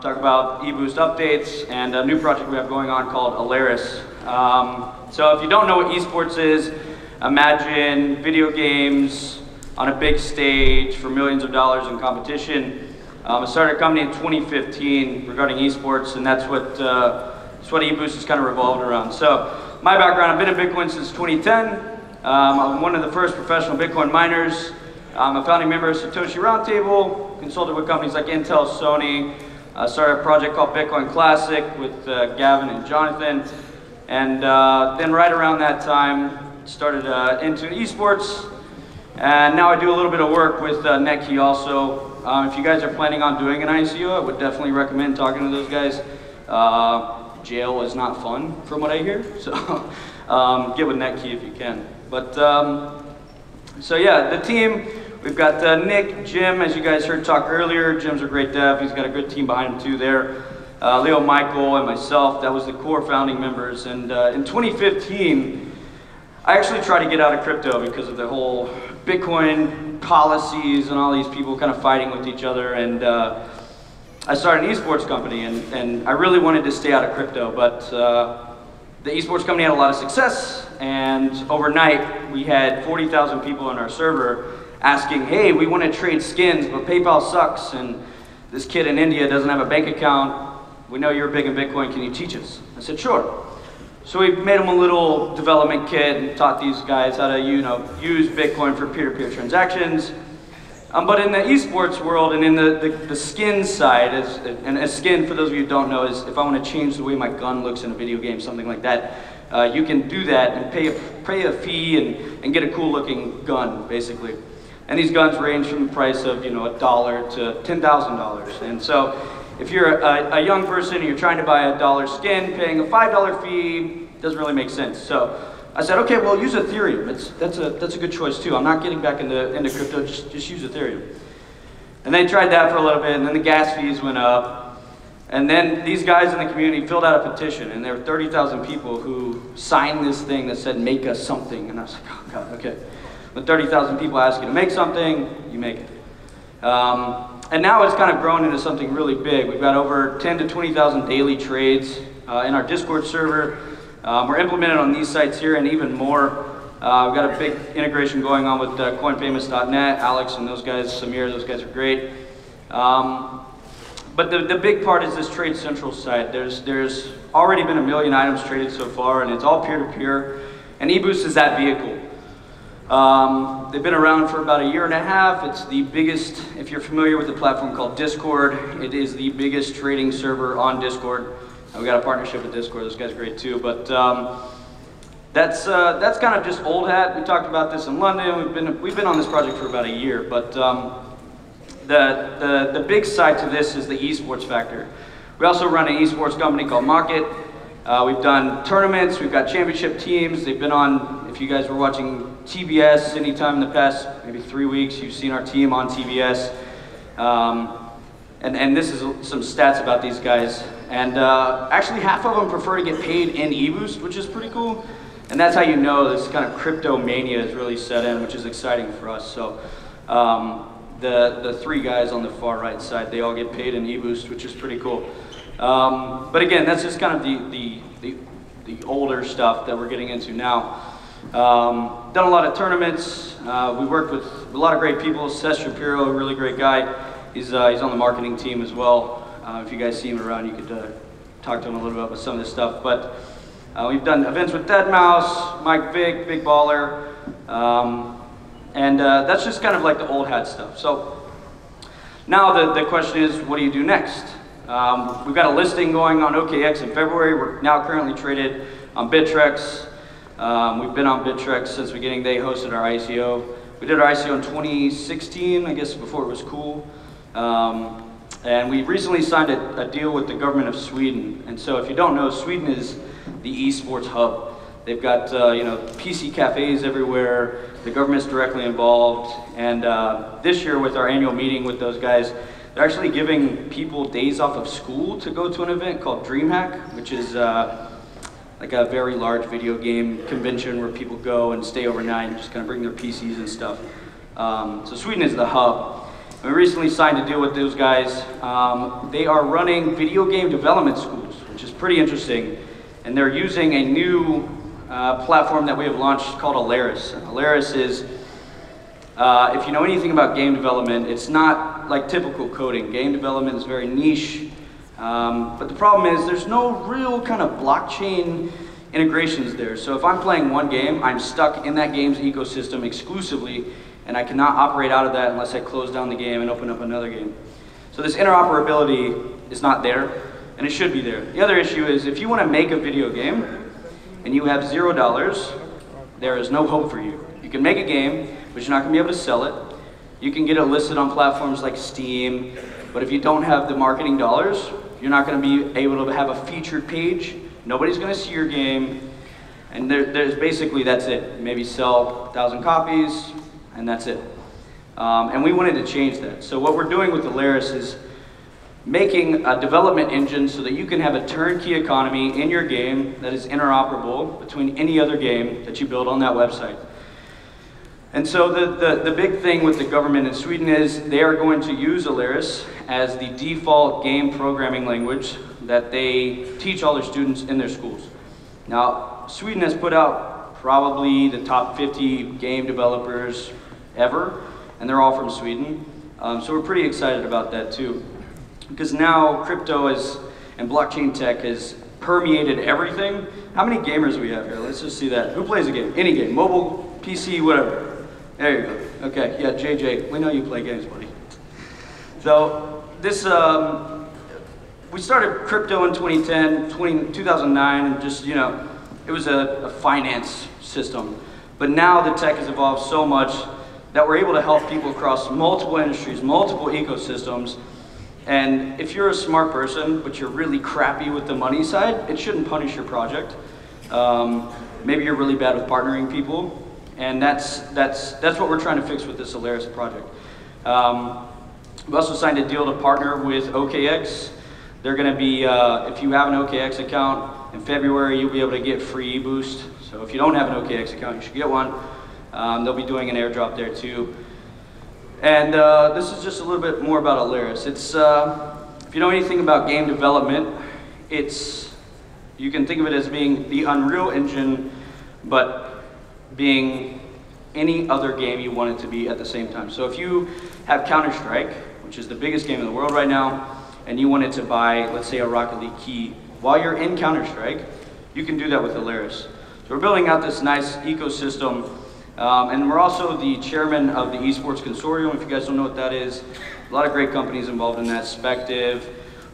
talk about eBoost updates and a new project we have going on called Alaris. So if you don't know what eSports is, imagine video games on a big stage for millions of dollars in competition. I started a company in 2015 regarding eSports, and that's what eBoost is kind of revolved around. So my background, I've been in Bitcoin since 2010. I'm one of the first professional Bitcoin miners. I'm a founding member of Satoshi Roundtable, consulted with companies like Intel, Sony. I started a project called Bitcoin Classic with Gavin and Jonathan. And then right around that time, started into eSports. And now I do a little bit of work with Netkey also. If you guys are planning on doing an ICO, I would definitely recommend talking to those guys. Jail is not fun, from what I hear. So get with Netkey if you can. But so yeah, the team, we've got Nick, Jim, as you guys heard talk earlier. Jim's a great dev. He's got a good team behind him too there. Leo, Michael, and myself, that was the core founding members. And in 2015, I actually tried to get out of crypto because of the whole Bitcoin policies and all these people kind of fighting with each other. And I started an esports company, and I really wanted to stay out of crypto, but the esports company had a lot of success, and overnight we had 40,000 people on our server asking, hey, we want to trade skins, but PayPal sucks, and this kid in India doesn't have a bank account. We know you're big in Bitcoin, can you teach us? I said, sure. So we made them a little development kit and taught these guys how to use Bitcoin for peer-to-peer transactions. But in the esports world and in the skin side, and a skin, for those of you who don't know, is if I want to change the way my gun looks in a video game, something like that, you can do that and pay a fee and get a cool looking gun, basically. And these guns range from the price of $1 to $10,000. And so if you're a young person and you're trying to buy a $1 skin, paying a $5 fee doesn't really make sense. So I said, okay, well, use Ethereum. That's a good choice too. I'm not getting back into crypto, just use Ethereum. And they tried that for a little bit, and then the gas fees went up. And then these guys in the community filled out a petition, and there were 30,000 people who signed this thing that said, make us something. And I was like, oh God, okay. When 30,000 people ask you to make something, you make it. And now it's kind of grown into something really big. We've got over 10 to 20,000 daily trades in our Discord server. We're implemented on these sites here and even more. We've got a big integration going on with coinfamous.net, Alex and those guys, Samir, those guys are great. But the big part is this Trade Central site. There's already been 1 million items traded so far, and it's all peer-to-peer, and eBoost is that vehicle. They've been around for about 1.5 years. It's the biggest, if you're familiar with the platform called Discord, it is the biggest trading server on Discord. We got a partnership with Discord, those guys are great too, but that's kind of just old hat. We talked about this in London. We've been on this project for about 1 year, but the big side to this is the esports factor. We also run an esports company called Market. We've done tournaments, we've got championship teams. They've been on, if you guys were watching TBS anytime in the past maybe 3 weeks, you've seen our team on TBS. And this is some stats about these guys. And actually half of them prefer to get paid in eBoost, which is pretty cool. And that's how you know this kind of crypto mania is really set in, which is exciting for us. So the 3 guys on the far right side, they all get paid in eBoost, which is pretty cool. But again, that's just kind of the older stuff that we're getting into now. Done a lot of tournaments. We worked with a lot of great people. Seth Shapiro, a really great guy. He's on the marketing team as well. If you guys see him around, you could talk to him a little bit about some of this stuff. But we've done events with Deadmau5, Mike Vick, Big Baller, and that's just kind of like the old hat stuff. So now the question is, what do you do next? We've got a listing going on OKX in February. We're now currently traded on Bittrex. We've been on Bittrex since the beginning. They hosted our ICO. We did our ICO in 2016, I guess before it was cool. And we recently signed a deal with the government of Sweden. And so if you don't know, Sweden is the esports hub. They've got PC cafes everywhere. The government's directly involved. And this year with our annual meeting with those guys, they're actually giving people days off of school to go to an event called DreamHack, which is like a very large video game convention where people go and stay overnight and just kind of bring their PCs and stuff. So Sweden is the hub. We recently signed a deal with those guys. They are running video game development schools, which is pretty interesting. And they're using a new platform that we have launched called Alaris. Alaris is, if you know anything about game development, it's not like typical coding. Game development is very niche. But the problem is there's no real kind of blockchain integrations there. So if I'm playing one game, I'm stuck in that game's ecosystem exclusively, and I cannot operate out of that unless I close down the game and open up another game. So this interoperability is not there, and it should be there. The other issue is if you want to make a video game and you have $0, there is no hope for you. You can make a game, but you're not going to be able to sell it. You can get it listed on platforms like Steam, but if you don't have the marketing dollars, you're not going to be able to have a featured page. Nobody's going to see your game, and there's basically that's it. Maybe sell 1,000 copies, and that's it. And we wanted to change that. So what we're doing with Alaris is making a development engine so that you can have a turnkey economy in your game that is interoperable between any other game that you build on that website. And so the big thing with the government in Sweden is they are going to use Alaris as the default game programming language that they teach all their students in their schools. Now, Sweden has put out probably the top 50 game developers ever, and they're all from Sweden. So we're pretty excited about that too. Because now crypto and blockchain tech has permeated everything. How many gamers do we have here? Let's just see that. Who plays a game? Any game, mobile, PC, whatever. There you go. Okay, yeah, JJ, we know you play games, buddy. So this, we started crypto in 2009, and just, you know, it was a finance system. But now the tech has evolved so much that we're able to help people across multiple industries, multiple ecosystems. And if you're a smart person, but you're really crappy with the money side, it shouldn't punish your project. Maybe you're really bad with partnering people. And that's what we're trying to fix with this Alaris project. We've also signed a deal to partner with OKX. They're going to be, if you have an OKX account, in February you'll be able to get free eBoost. So if you don't have an OKX account, you should get one. They'll be doing an airdrop there too. And this is just a little bit more about Alaris. It's, if you know anything about game development, you can think of it as being the Unreal Engine, but being any other game you want it to be at the same time. So if you have Counter-Strike, which is the biggest game in the world right now, and you wanted to buy, let's say, a Rocket League key, while you're in Counter-Strike, you can do that with Alaris. So we're building out this nice ecosystem, and we're also the chairman of the eSports Consortium. If you guys don't know what that is, a lot of great companies involved in that. Spective,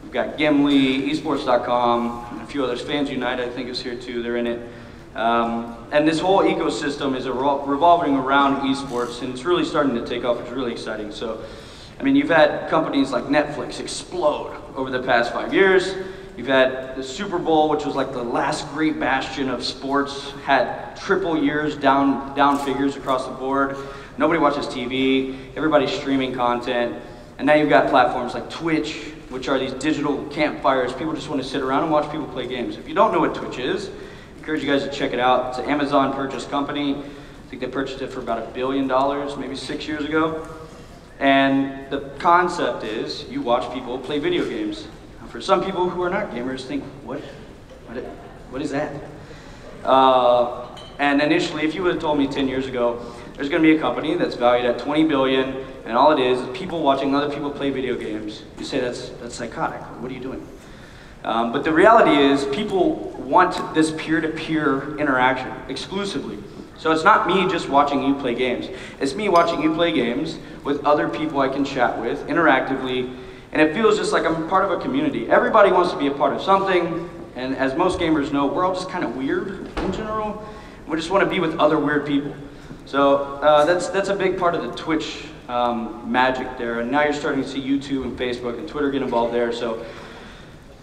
we've got Gimli, eSports.com, and a few others. Fans Unite, I think, is here too. They're in it. And this whole ecosystem is revolving around esports, and it's really starting to take off. It's really exciting. So, I mean, you've had companies like Netflix explode over the past 5 years. You've had the Super Bowl, which was like the last great bastion of sports, had triple years, down figures across the board. Nobody watches TV. Everybody's streaming content. And now you've got platforms like Twitch, which are these digital campfires. People just want to sit around and watch people play games. If you don't know what Twitch is, I encourage you guys to check it out. It's an Amazon purchased company. I think they purchased it for about $1 billion, maybe 6 years ago. And the concept is you watch people play video games. Now, for some people who are not gamers, think, what is that? And initially, if you would have told me 10 years ago, there's going to be a company that's valued at $20 billion, and all it is people watching other people play video games, you say that's psychotic. What are you doing? But the reality is people want this peer-to-peer interaction exclusively. So it's not me just watching you play games. It's me watching you play games with other people I can chat with interactively, and it feels just like I'm part of a community. Everybody wants to be a part of something, and as most gamers know, we're all just kind of weird in general. We just want to be with other weird people. So that's a big part of the Twitch magic there, and now you're starting to see YouTube and Facebook and Twitter get involved there. So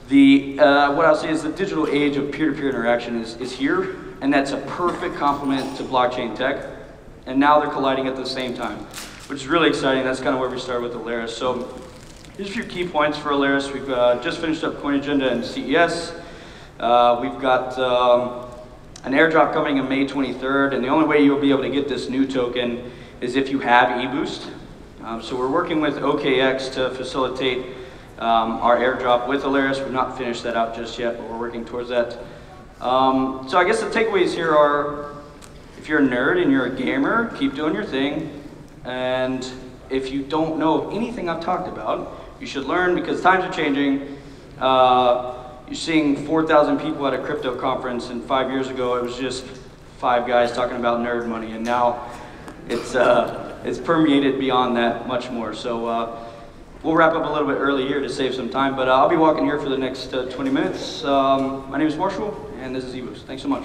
what I'll say is the digital age of peer-to-peer interaction is here, and that's a perfect complement to blockchain tech. And now they're colliding at the same time, which is really exciting. That's kind of where we started with Alaris. So here's a few key points for Alaris. We've just finished up Coin Agenda and CES. We've got an airdrop coming on May 23rd, and the only way you'll be able to get this new token is if you have eBoost. So we're working with OKX to facilitate our airdrop with Alaris. We've not finished that out just yet, but we're working towards that. So I guess the takeaways here are, if you're a nerd and you're a gamer, keep doing your thing. And if you don't know anything I've talked about, you should learn, because times are changing. You're seeing 4,000 people at a crypto conference, and 5 years ago it was just 5 guys talking about nerd money, and now it's permeated beyond that much more. So we'll wrap up a little bit early here to save some time, but I'll be walking here for the next 20 minutes. My name is Marshall, and this is eBoost. Thanks so much.